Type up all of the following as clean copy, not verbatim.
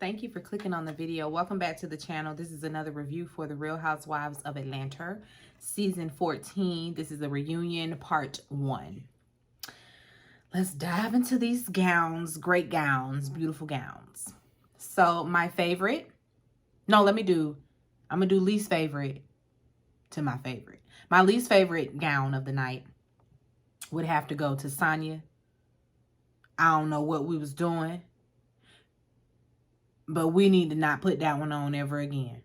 Thank you for clicking on the video. Welcome back to the channel. This is another review for the Real Housewives of Atlanta, season 14. This is a reunion part 1. Let's dive into these gowns. Great gowns, beautiful gowns. So my favorite, I'm gonna do least favorite to my favorite. My least favorite gown of the night would have to go to Sonya. I don't know what we was doing, but we need to not put that one on ever again.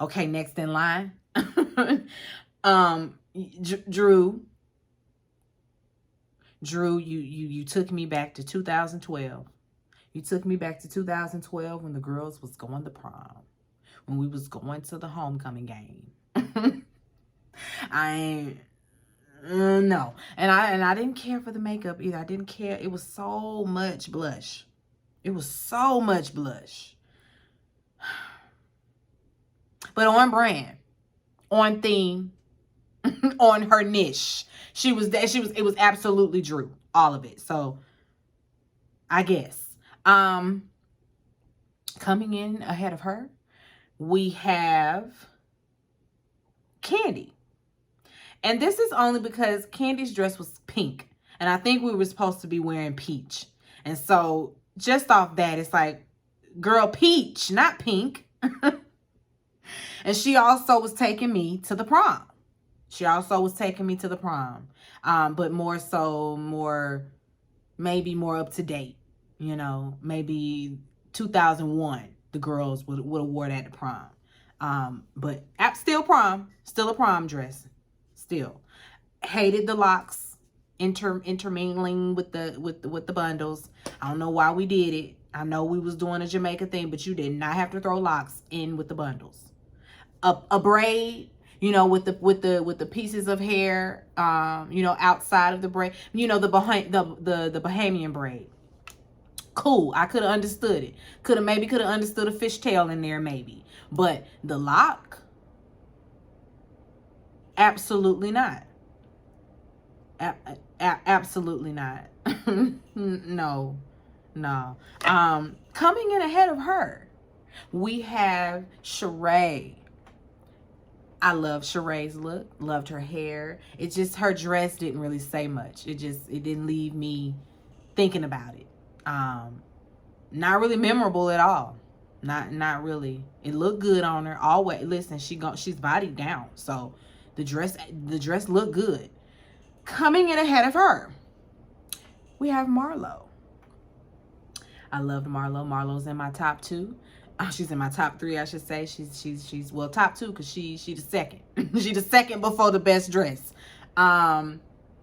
Okay, next in line. Drew, you took me back to 2012. You took me back to 2012 when the girls was going to prom. When we was going to the homecoming game. No. And I didn't care for the makeup either. I didn't care. It was so much blush. It was so much blush. But on brand, on theme, on her niche. It was absolutely Drew. All of it. So I guess. Coming in ahead of her, we have Candy. And this is only because Candy's dress was pink. And I think we were supposed to be wearing peach. And so just off that, it's like, girl, peach, not pink. And she also was taking me to the prom. But maybe more up to date. You know, maybe 2001, the girls would have wore that to prom. But still a prom dress. Still hated the locks intermingling with the bundles. I don't know why we did it. I know we was doing a Jamaica thing, but you did not have to throw locks in with the bundles. A braid, you know, with the pieces of hair, you know, outside of the braid, you know, the Bahamian braid. Cool, I could have understood it. Could have understood a fishtail in there, maybe. But the lock. Absolutely not. Absolutely not. No. Coming in ahead of her, we have Sheree. I love Sheree's look. Loved her hair. It just, her dress didn't really say much. It didn't leave me thinking about it. Not really memorable at all. Not really. It looked good on her. Always. Listen, she's bodied down. So the dress looked good. Coming in ahead of her, we have Marlo. I loved Marlo. Marlo's in my top 2. She's in my top 3, I should say. She's well, top 2 because she the second. She the second before the best dress. I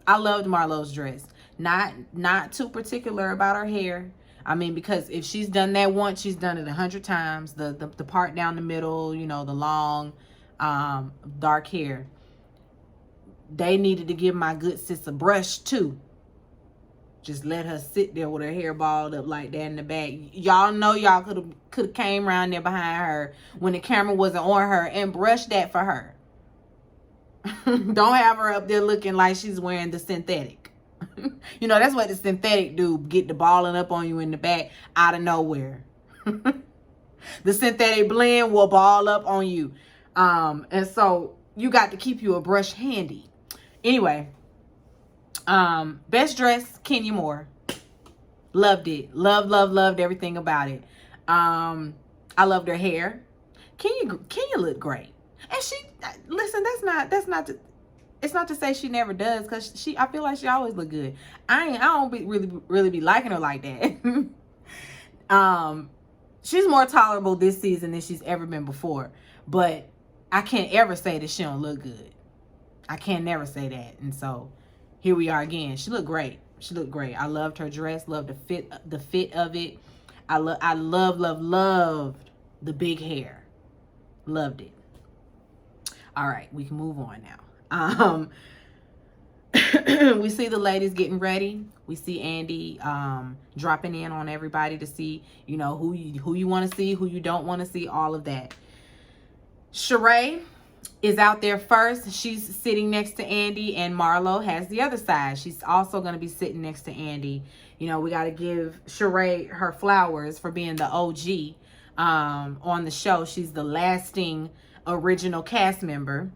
loved Marlo's dress. Not too particular about her hair. I mean, because if she's done that once, she's done it 100 times. The part down the middle, you know, the long dark hair. They needed to give my good sis a brush too. Just let her sit there with her hair balled up like that in the back. Y'all know y'all could have came around there behind her when the camera wasn't on her and brushed that for her. Don't have her up there looking like she's wearing the synthetic. You know, that's what the synthetic do. Get the balling up on you in the back out of nowhere. The synthetic blend will ball up on you. And so you got to keep you a brush handy. Anyway, best dress, Kenya Moore. Loved it. Loved everything about it. I loved her hair. Kenya looked great. And listen, it's not to say she never does, because I feel like she always look good. I don't really be liking her like that. She's more tolerable this season than she's ever been before. But I can't ever say that she don't look good. I can never say that. And so here we are again. She looked great. I loved her dress. Loved the fit of it. I loved the big hair. Loved it. All right, we can move on now. We see the ladies getting ready. We see Andy dropping in on everybody to see, you know, who you want to see, who you don't want to see, all of that. Sheree, is out there first. She's sitting next to Andy, and Marlo has the other side. She's also going to be sitting next to Andy. You know, we got to give Sheree her flowers for being the OG on the show. She's the lasting original cast member.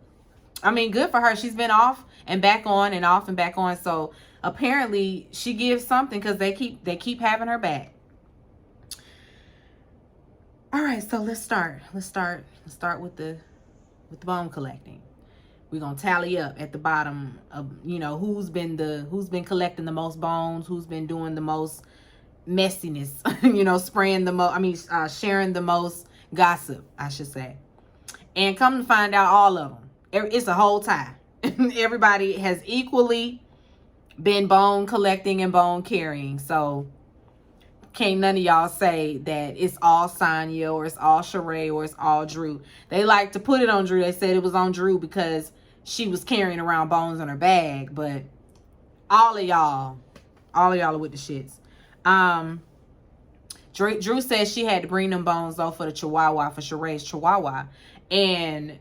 I mean, good for her. She's been off and back on and off and back on. So apparently she gives something, because they keep having her back. All right, so let's start with the bone collecting. We're gonna tally up at the bottom of, you know, who's been collecting the most bones, who's been doing the most messiness, you know, sharing the most gossip, I should say. And come to find out, all of them, it's a whole tie. Everybody has equally been bone collecting and bone carrying. So can't none of y'all say that it's all Sonya or it's all Sheree or it's all Drew. They like to put it on Drew. They said it was on Drew because she was carrying around bones in her bag. But all of y'all are with the shits. Drew says she had to bring them bones though for the Chihuahua, for Sheree's Chihuahua. And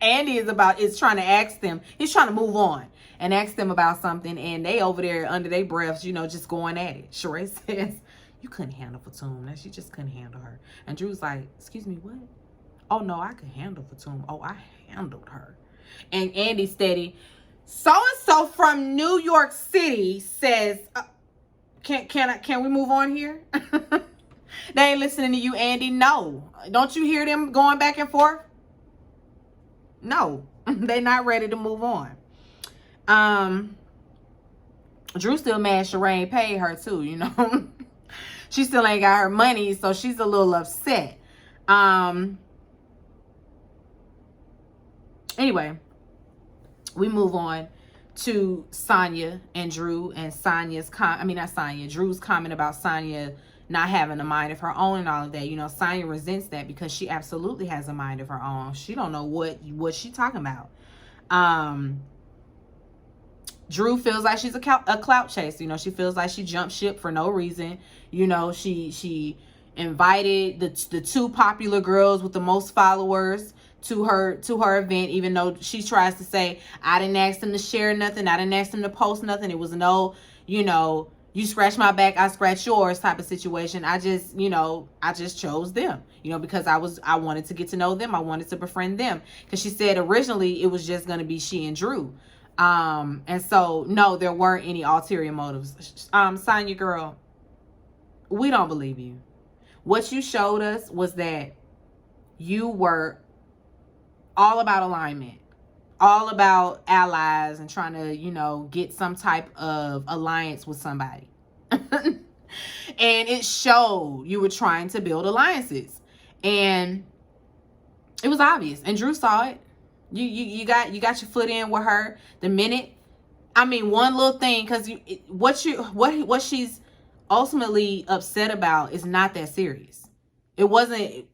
Andy is trying to ask them. He's trying to move on and ask them about something, and they over there under their breaths, you know, just going at it. Sheree says, "You couldn't handle Fatum." She just couldn't handle her. And Drew's like, "Excuse me, what? Oh no, I could handle Fatum. Oh, I handled her." And Andy steady, so-and-so from New York City says, can we move on here? They ain't listening to you, Andy. No. Don't you hear them going back and forth? No. They're not ready to move on. Drew still mad Sheree ain't paid her too, you know. She still ain't got her money, so she's a little upset. Anyway, we move on to Sonya and Drew, and Drew's comment about Sonya not having a mind of her own and all of that. You know, Sonya resents that because she absolutely has a mind of her own. She don't know what she talking about. Drew feels like she's a clout chaser. You know, she feels like she jumped ship for no reason. You know, she invited the two popular girls with the most followers to her event, even though she tries to say, "I didn't ask them to share nothing. I didn't ask them to post nothing. It was no, you know, you scratch my back, I scratch yours" type of situation. I just chose them, you know, because I wanted to get to know them. I wanted to befriend them, because she said originally it was just going to be she and Drew. And so, no, there weren't any ulterior motives. Sonya girl, we don't believe you. What you showed us was that you were all about alignment, all about allies, and trying to, you know, get some type of alliance with somebody. And it showed you were trying to build alliances, and it was obvious, and Drew saw it. You got your foot in with her the minute. I mean, one little thing, because what she's ultimately upset about is not that serious. It wasn't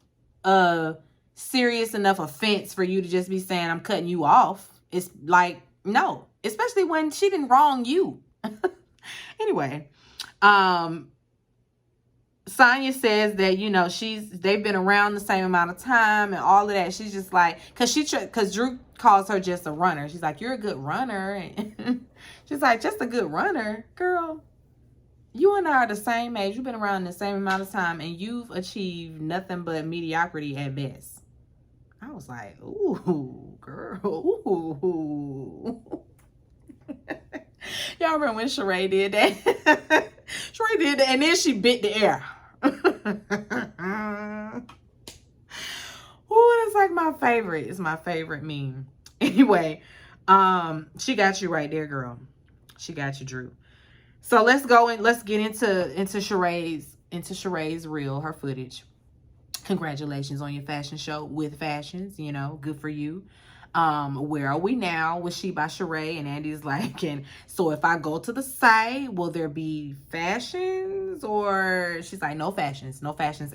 a serious enough offense for you to just be saying, "I'm cutting you off." It's like, no, especially when she didn't wrong you. Anyway, Sonya says that, you know, they've been around the same amount of time and all of that. She's just like, because Drew calls her just a runner. She's like, "You're a good runner." And she's like, "Just a good runner? Girl, you and I are the same age. You've been around the same amount of time, and you've achieved nothing but mediocrity at best." I was like, "Ooh, girl, ooh." Y'all remember when Sheree did that? Sheree did that, and then she bit the air. Oh, that's like my favorite. It's my favorite meme. Anyway, she got you right there, girl. She got you, Drew. So let's go and let's get into Sheree's reel, her footage. Congratulations on your fashion show with Fashions. You know, good for you. Where are we now with She by Sheree? And Andy's like, and so if I go to the site, will there be fashions? Or she's like, no fashions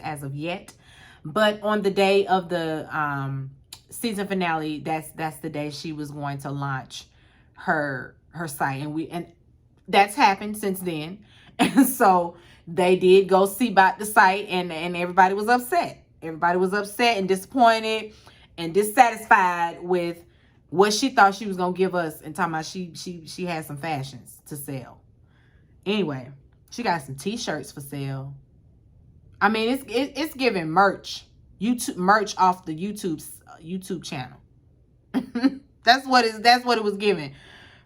as of yet. But on the day of the season finale, that's the day she was going to launch her site, and that's happened since then. And so they did go see about the site, and everybody was upset. Everybody was upset and disappointed. and dissatisfied with what she thought she was gonna give us, and talking about she had some fashions to sell. Anyway, she got some t-shirts for sale. I mean, it's giving merch. YouTube merch off the YouTube channel. That's what it was giving.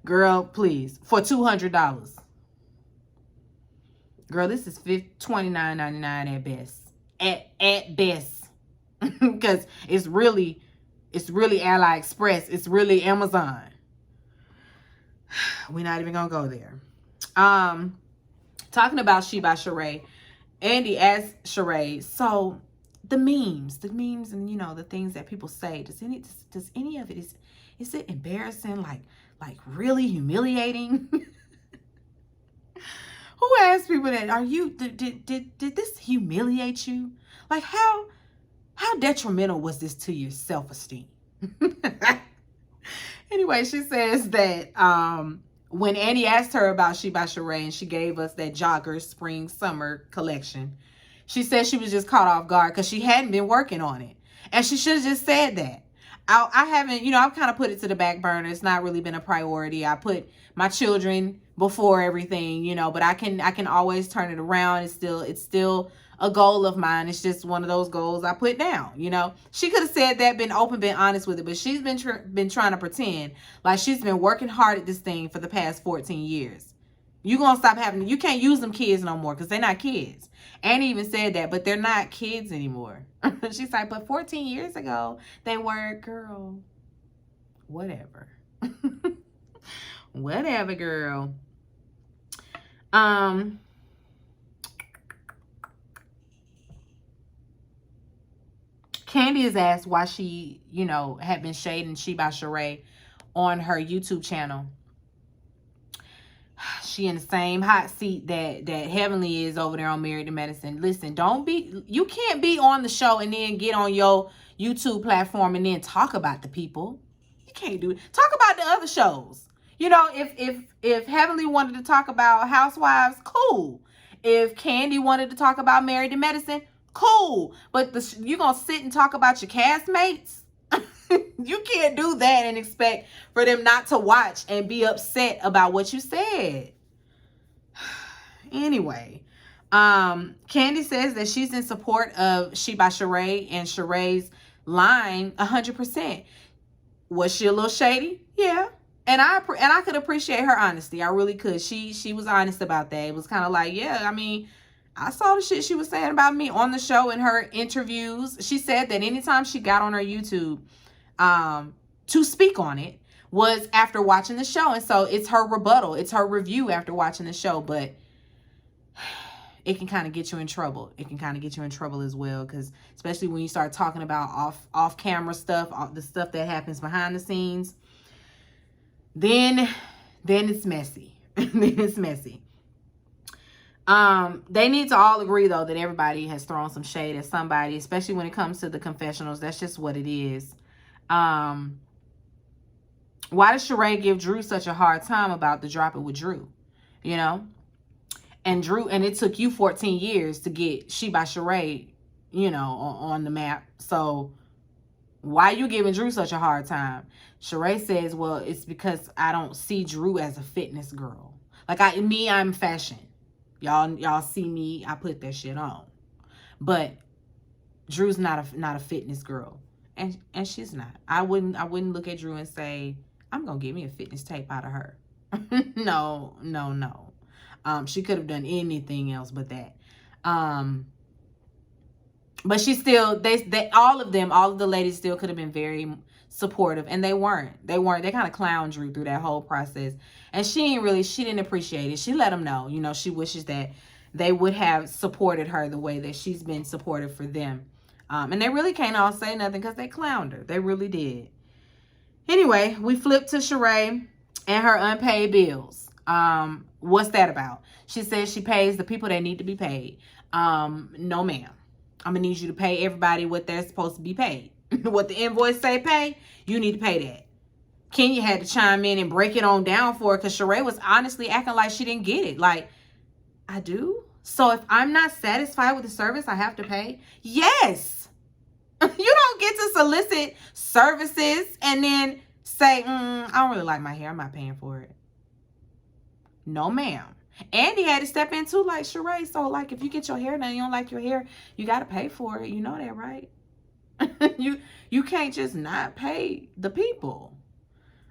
Girl, please. For $200. Girl, this is $29.99 at best. At best. Because it's really AliExpress. It's really Amazon. We're not even gonna go there. Talking about She by Sheree. Andy asked Sheree, so the memes and, you know, the things that people say, does any of it, is it embarrassing, like really humiliating? Who asked people that? Did this humiliate you? Like, how detrimental was this to your self-esteem? Anyway, she says that when Annie asked her about She by Sheree, and she gave us that jogger spring summer collection, she said she was just caught off guard because she hadn't been working on it. And she should have just said that. I haven't, you know, I've kind of put it to the back burner. It's not really been a priority. I put my children before everything, you know, but I can always turn it around. It's still a goal of mine. It's just one of those goals I put down, you know. She could have said that, been open, been honest with it, but she's been trying to pretend like she's been working hard at this thing for the past 14 years. You can't use them kids no more because they're not kids. Annie even said that, but they're not kids anymore. She's like, but 14 years ago, they were. Girl. Whatever. Whatever, girl. Candy is asked why she, you know, had been shading She by Sheree on her YouTube channel. She in the same hot seat that Heavenly is over there on Married to Medicine. Listen, you can't be on the show and then get on your YouTube platform and then talk about the people. You can't do it. Talk about the other shows. You know, if Heavenly wanted to talk about Housewives, cool. If Candy wanted to talk about Married to Medicine, cool. But you're going to sit and talk about your castmates? You can't do that and expect for them not to watch and be upset about what you said. Anyway, Candy says that she's in support of She by Sheree and Sheree's line 100%. Was she a little shady? Yeah. And I could appreciate her honesty. I really could. She was honest about that. It was kind of like, yeah, I mean, I saw the shit she was saying about me on the show in her interviews. She said that anytime she got on her YouTube to speak on it was after watching the show. And so it's her rebuttal. It's her review after watching the show. But it can kind of get you in trouble. It can kind of get you in trouble as well. Because especially when you start talking about off camera stuff, the stuff that happens behind the scenes, then it's messy. Then it's messy. They need to all agree, though, that everybody has thrown some shade at somebody, especially when it comes to the confessionals. That's just what it is. Why does Sheree give Drew such a hard time about the Drop It with Drew? You know? And it took you 14 years to get She by Sheree, you know, on the map. So why are you giving Drew such a hard time? Sheree says, well, it's because I don't see Drew as a fitness girl. Like I'm fashion. Y'all see me, I put that shit on. But Drew's not a fitness girl. And she's not. I wouldn't look at Drew and say, I'm gonna get me a fitness tape out of her. No. She could have done anything else but that. But she still, all of the ladies still could have been very supportive, and they weren't. They kind of clowned Drew through that whole process. And she didn't appreciate it. She let them know, you know, she wishes that they would have supported her the way that she's been supportive for them. And they really can't all say nothing because they clowned her. They really did. Anyway, we flip to Sheree and her unpaid bills. What's that about? She says she pays the people that need to be paid. No, ma'am. I'm going to need you to pay everybody what they're supposed to be paid. What the invoice say pay, you need to pay that. Kenya had to chime in and break it on down for her because Sheree was honestly acting like she didn't get it. Like, I do? So if I'm not satisfied with the service, I have to pay? Yes. You don't get to solicit services and then say, I don't really like my hair. I'm not paying for it. No, ma'am. Andy had to step in too, like Sheree. So, like, if you get your hair done, you don't like your hair, you got to pay for it. You know that, right? you can't just not pay the people.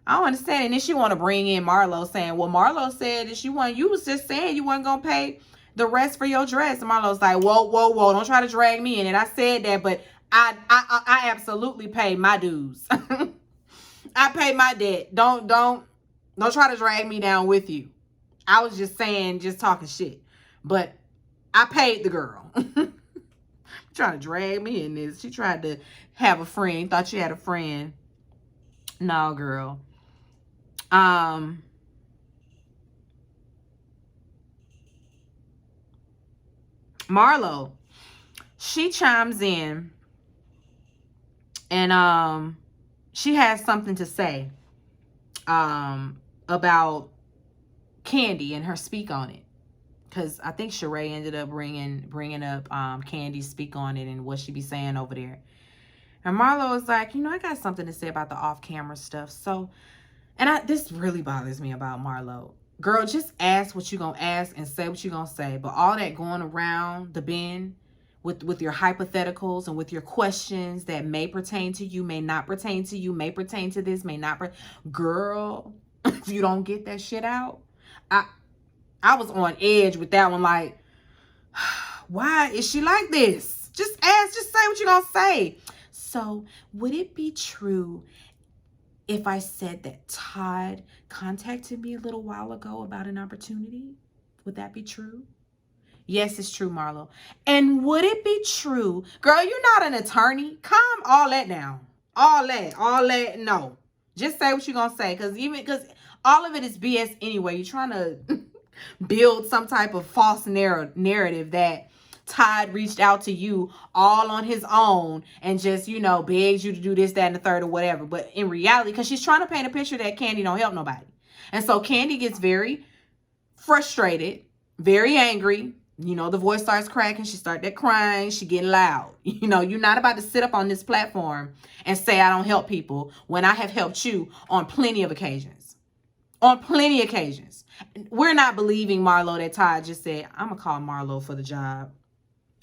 I don't understand. And then she want to bring in Marlo saying, well, Marlo said that you was just saying you wasn't going to pay the rest for your dress. And Marlo's like, whoa, don't try to drag me in. And I said that, but I absolutely pay my dues. I pay my debt. Don't try to drag me down with you. I was just saying, just talking shit. But I paid the girl. Trying to drag me in this. She tried to have a friend. Thought she had a friend. No, girl. Marlo, she chimes in and she has something to say about Candy and her speak on it, because I think Sheree ended up bringing up Candy's speak on it and what she be saying over there. And Marlo was like, I got something to say about the off-camera stuff. So, and this really bothers me about Marlo. Girl, just ask what you gonna ask and say what you gonna say. But all that going around the bend with your hypotheticals and with your questions that may pertain to you, may not pertain to you, may pertain to this, may not. Girl, if you don't get that shit out, I was on edge with that one. Like, why is she like this? Just ask, just say what you gonna say. So, would it be true if I said that Todd contacted me a little while ago about an opportunity? Would that be true? Yes, it's true, Marlo. And would it be true? Girl, you're not an attorney. Calm all that down. All that, no. Just say what you're going to say. Because all of it is BS anyway. You're trying to build some type of false narrative that Todd reached out to you all on his own and just, begged you to do this, that, and the third or whatever. But in reality, because she's trying to paint a picture that Candy don't help nobody. And so Candy gets very frustrated, very angry. The voice starts cracking. She started crying. She getting loud. You're not about to sit up on this platform and say I don't help people when I have helped you on plenty of occasions. On plenty of occasions. We're not believing Marlo that Todd just said, I'm going to call Marlo for the job.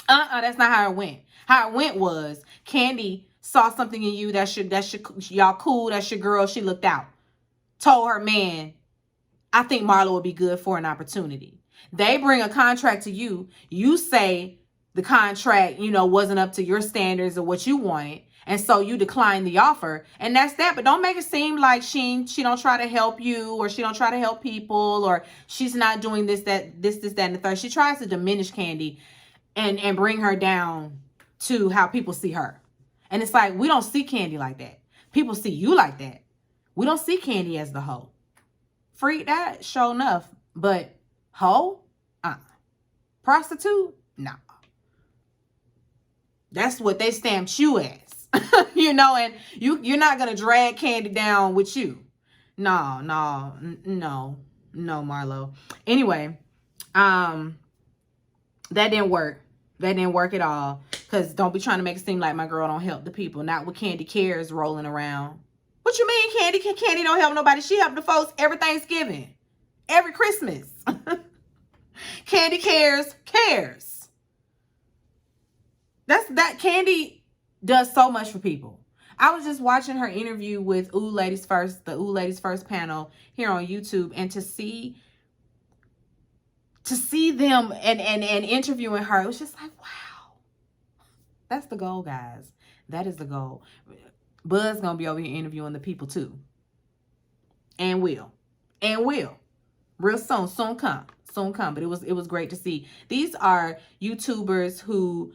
That's not how it went. How it went was Candy saw something in you that should y'all cool, that's your girl. She looked out. Told her man, I think Marlo would be good for an opportunity. They bring a contract to you. You say the contract, wasn't up to your standards or what you wanted. And so you decline the offer. And that's that. But don't make it seem like she don't try to help you, or she don't try to help people, or she's not doing this, that, and the third. She tries to diminish Candy and bring her down to how people see her. And it's like, we don't see Candy like that. People see you like that. We don't see Candy as the hoe. Freak that, sure enough. But hoe? Prostitute? Nah. That's what they stamped you as. And you're not going to drag Candy down with you. No, Marlo. Anyway, that didn't work. That didn't work at all. Because don't be trying to make it seem like my girl don't help the people. Not with Candy Cares rolling around. What you mean, Candy? Candy don't help nobody. She help the folks every Thanksgiving. Every Christmas. Candy cares. That Candy does so much for people. I was just watching her interview with the Ooh Ladies First panel here on YouTube, and to see them and interviewing her, it was just like, wow. That's the goal, guys. That is the goal. Bud's gonna be over here interviewing the people too. And will. Real soon. Soon come. But it was great to see. These are YouTubers who,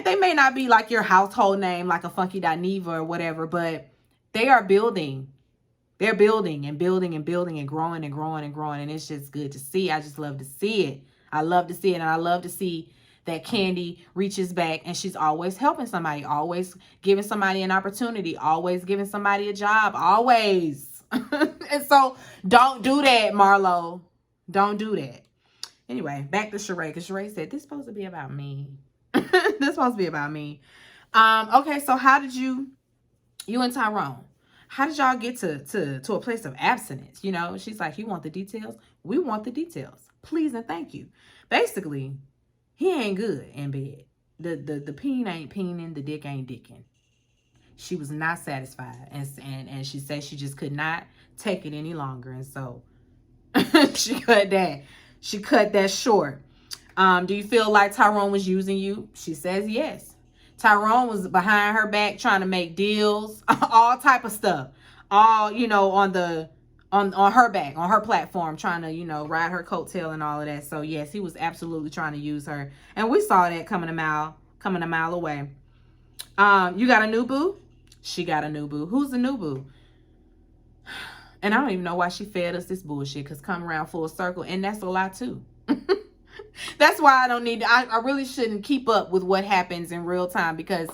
they may not be like your household name, like a Funky Dineva or whatever, but they are building. They're building and growing and growing and growing. And it's just good to see. I just love to see it. And I love to see that Candy reaches back and she's always helping somebody, always giving somebody an opportunity, always giving somebody a job, always. And so don't do that, Marlo. Don't do that. Anyway, back to Sheree, because Sheree said, this is supposed to be about me. This is supposed to be about me. Okay, so how did you and Tyrone, how did y'all get to a place of abstinence? You know, she's like, you want the details? We want the details. Please and thank you. Basically, he ain't good in bed. The peen ain't peening, the dick ain't dicking. She was not satisfied, and she said she just could not take it any longer, and so she cut that. She cut that short. Do you feel like Tyrone was using you? She says yes. Tyrone was behind her back trying to make deals, all type of stuff, all on the on her back, on her platform, trying to ride her coattail and all of that. So yes, he was absolutely trying to use her, and we saw that coming a mile away. You got a new boo? She got a new boo. Who's the new boo? And I don't even know why she fed us this bullshit, because come around full circle, and that's a lie too. That's why I don't need to, I really shouldn't keep up with what happens in real time, because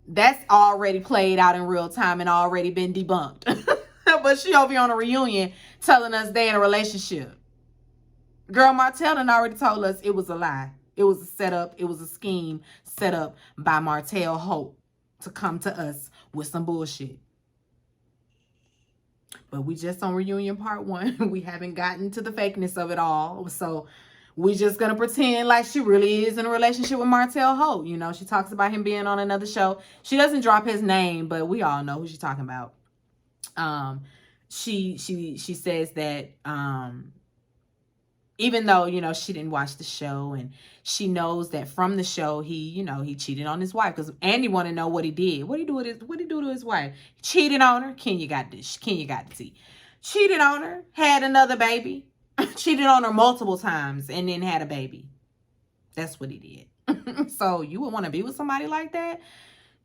that's already played out in real time and already been debunked. But she over here on a reunion telling us they in a relationship. Girl, Martell done already told us it was a lie. It was a setup. It was a scheme set up by Martell Hope to come to us with some bullshit. But we just on reunion part 1. We haven't gotten to the fakeness of it all. So we just gonna pretend like she really is in a relationship with Martell Hope. You know, she talks about him being on another show. She doesn't drop his name, but we all know who she's talking about. She says that even though she didn't watch the show, and she knows that from the show he cheated on his wife, because Andy want to know what he did. What he do to his wife? Cheated on her. Kenya got the tea. Cheated on her, had another baby. Cheated on her multiple times and then had a baby. That's what he did. So you would want to be with somebody like that?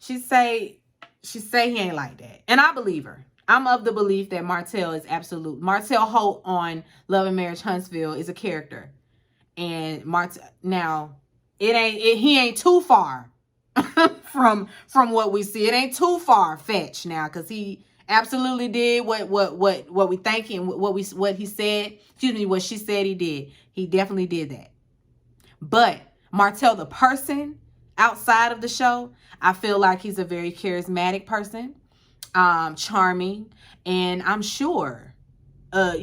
She say he ain't like that, and I believe her. I'm of the belief that Martell Holt on Love and Marriage Huntsville is a character. And now he ain't too far from what we see. It ain't too far fetched now, because he absolutely did what we think and what he said. Excuse me, what she said he did. He definitely did that. But Martell, the person outside of the show, I feel like he's a very charismatic person. Charming, and I'm sure a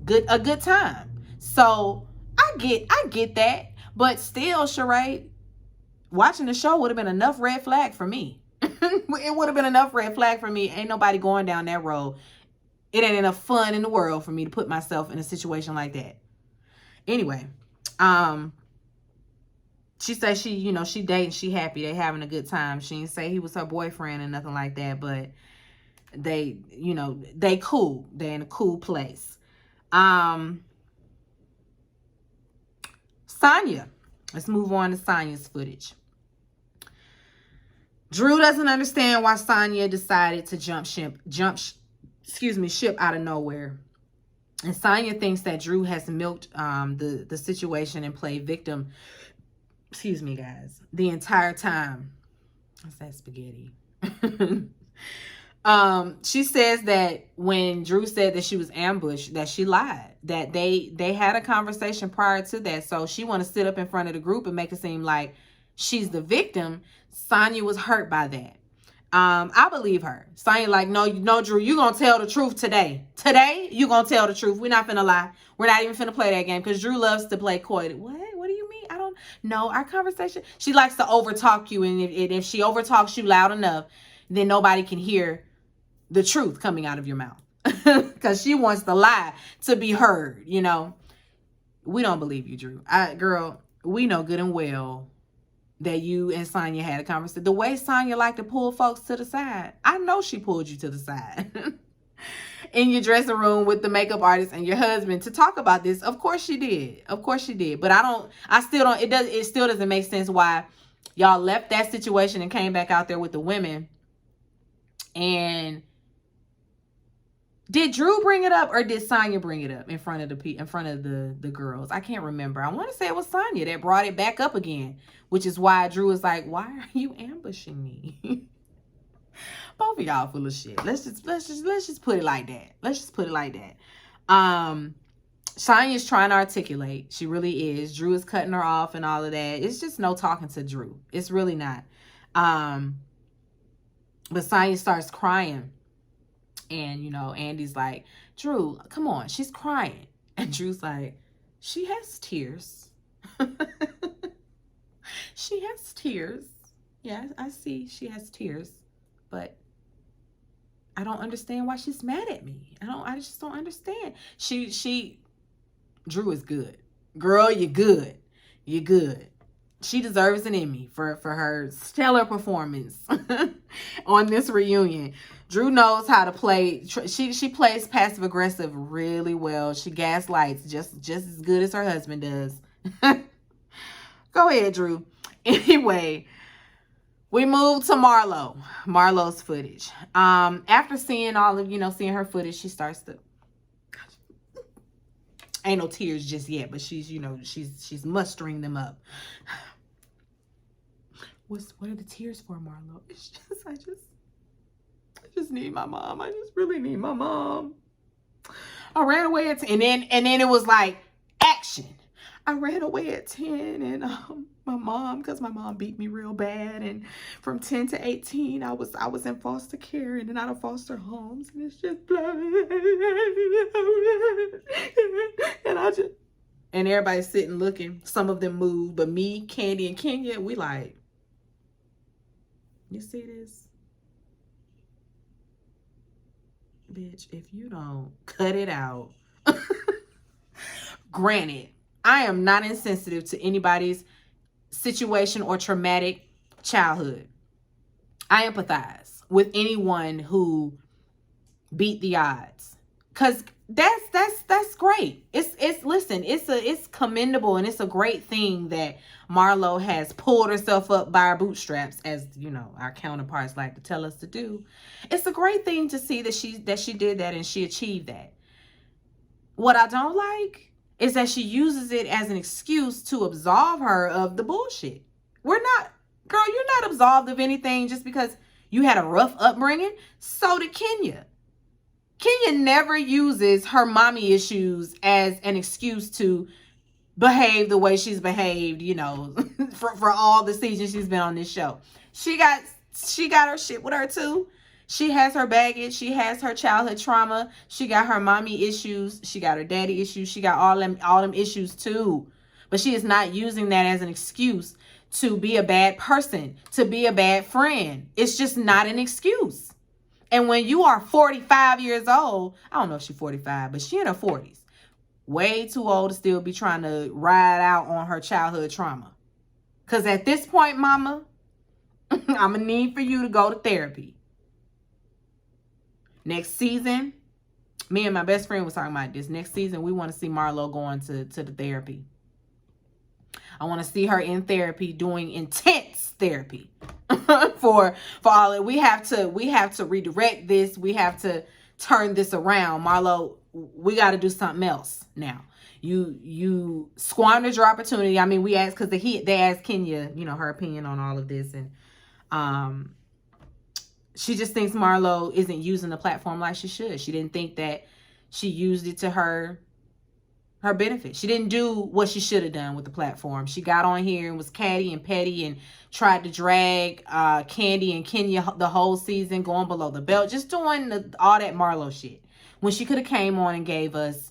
good time. So I get that, but still, Sheree, watching the show would have been enough red flag for me. It would have been enough red flag for me. Ain't nobody going down that road. It ain't enough fun in the world for me to put myself in a situation like that. Anyway, she says she dating, she happy, they having a good time. She didn't say he was her boyfriend or nothing like that, but they cool. They're in a cool place. Sonya. Let's move on to Sonya's footage. Drew doesn't understand why Sonya decided to jump ship out of nowhere. And Sonya thinks that Drew has milked the situation and played victim, excuse me, guys, the entire time. What's that spaghetti? She says that when Drew said that she was ambushed, that she lied, that they had a conversation prior to that. So she want to sit up in front of the group and make it seem like she's the victim. Sonya was hurt by that. I believe her. Sonya like, no, Drew, you gonna tell the truth today. Today, you gonna tell the truth. We're not finna lie. We're not even finna play that game, because Drew loves to play coy. What do you mean? I don't know. Our conversation. She likes to overtalk you, and if she overtalks you loud enough, then nobody can hear the truth coming out of your mouth, because she wants the lie to be heard. We don't believe you, Drew. Girl, we know good and well that you and Sonya had a conversation. The way Sonya liked to pull folks to the side, I know she pulled you to the side in your dressing room with the makeup artist and your husband to talk about this. Of course she did. But it still doesn't make sense why y'all left that situation and came back out there with the women. And did Drew bring it up, or did Sonya bring it up in front of the girls? I can't remember. I want to say it was Sonya that brought it back up again, which is why Drew was like, "Why are you ambushing me?" Both of y'all full of shit. Let's just put it like that. Sonya's trying to articulate. She really is. Drew is cutting her off and all of that. It's just no talking to Drew. It's really not. Um, but Sonya starts crying. And, Andy's like, Drew, come on, she's crying. And Drew's like, she has tears. She has tears. Yeah, I see she has tears. But I don't understand why she's mad at me. I just don't understand. Drew is good. Girl, you're good. You're good. She deserves an Emmy for her stellar performance on this reunion. Drew knows how to play. She plays passive aggressive really well. She gaslights just as good as her husband does. Go ahead, Drew. Anyway, we move to Marlo's footage. After seeing all of seeing her footage, she starts to. Ain't no tears just yet, but she's mustering them up. What are the tears for, Marlo? It's just I just need my mom. I just really need my mom. I ran away at 10, and then it was like action. I ran away at 10, and my mom, because my mom beat me real bad, and from 10 to 18 I was in foster care and then out of foster homes, and it's just blah, and everybody's sitting looking. Some of them moved, but me, Candy, and Kenya, we like, you see this? Bitch, if you don't cut it out. Granted, I am not insensitive to anybody's situation or traumatic childhood. I empathize with anyone who beat the odds. Cause that's great. It's commendable, and it's a great thing that Marlo has pulled herself up by her bootstraps, as our counterparts like to tell us to do. It's a great thing to see that she did that and she achieved that. What I don't like is that she uses it as an excuse to absolve her of the bullshit. You're not absolved of anything just because you had a rough upbringing. So did Kenya. Kenya never uses her mommy issues as an excuse to behave the way she's behaved, for all the seasons she's been on this show. She got her shit with her too. She has her baggage. She has her childhood trauma. She got her mommy issues. She got her daddy issues. She got all them issues too. But she is not using that as an excuse to be a bad person, to be a bad friend. It's just not an excuse. And when you are 45 years old, I don't know if she's 45, but she in her 40s. Way too old to still be trying to ride out on her childhood trauma. Because at this point, mama, I'm going to need for you to go to therapy. Next season, me and my best friend was talking about this. Next season, we want to see Marlo going to the therapy. I want to see her in therapy, doing intense therapy for all it. We have to redirect this. We have to turn this around. Marlo, we got to do something else now. You squandered your opportunity. I mean, we asked because they asked Kenya, her opinion on all of this, and she just thinks Marlo isn't using the platform like she should. She didn't think that she used it to her benefit. She didn't do what she should have done with the platform. She got on here and was catty and petty and tried to drag Candy and Kenya the whole season, going below the belt, just doing all that Marlo shit. When she could have came on and gave us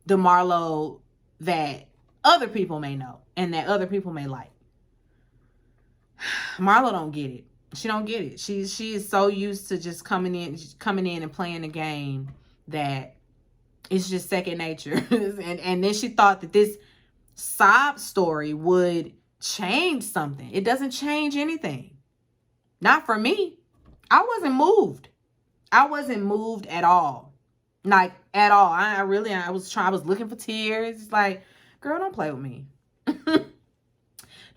the Marlo that other people may know and that other people may like. Marlo don't get it. She don't get it. She is so used to just coming in and playing the game that it's just second nature. and then she thought that this sob story would change something. It doesn't change anything. Not for me. I wasn't moved. I wasn't moved at all. Like, at all. I was looking for tears. It's like, girl, don't play with me.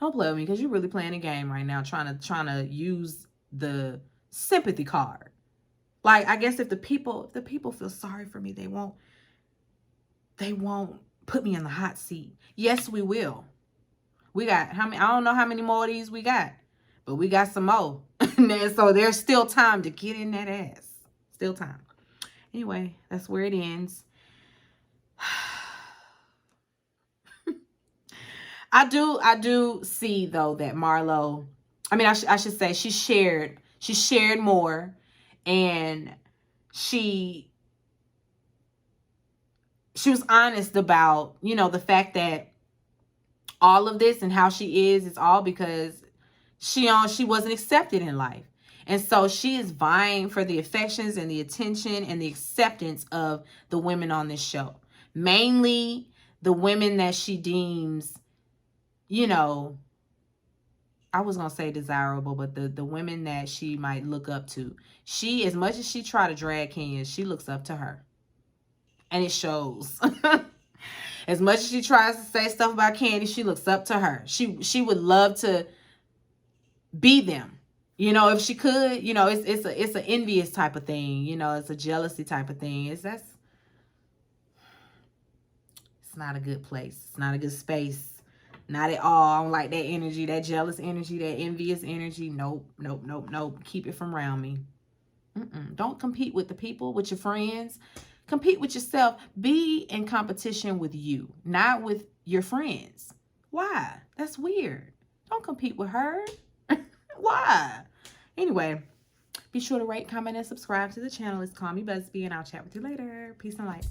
Don't play with me, because you're really playing a game right now, trying to use the sympathy card. Like, I guess if the people feel sorry for me, they won't put me in the hot seat. Yes, we will. We got how many? I don't know how many more of these we got, but we got some more. So there's still time to get in that ass. Still time. Anyway, that's where it ends. I do see though that Marlo I mean, I should say she shared more, and she was honest about, you know, the fact that all of this and how she is all because she wasn't accepted in life. And so she is vying for the affections and the attention and the acceptance of the women on this show. Mainly the women that she deems, you know, I was going to say desirable, but the women that she might look up to. She, as much as she try to drag Kenya, she looks up to her. And it shows. As much as she tries to say stuff about Candy, she looks up to her. She would love to be them. You know, if she could, you know, it's an envious type of thing. You know, it's a jealousy type of thing. It's not a good place. It's not a good space. Not at all. I don't like that energy, that jealous energy, that envious energy. Nope, nope, nope, nope. Keep it from around me. Don't compete with the people, with your friends. Compete with yourself. Be in competition with you, not with your friends. Why? That's weird. Don't compete with her. Why? Anyway, be sure to rate, comment, and subscribe to the channel. It's Call Me Busby, and I'll chat with you later. Peace and light.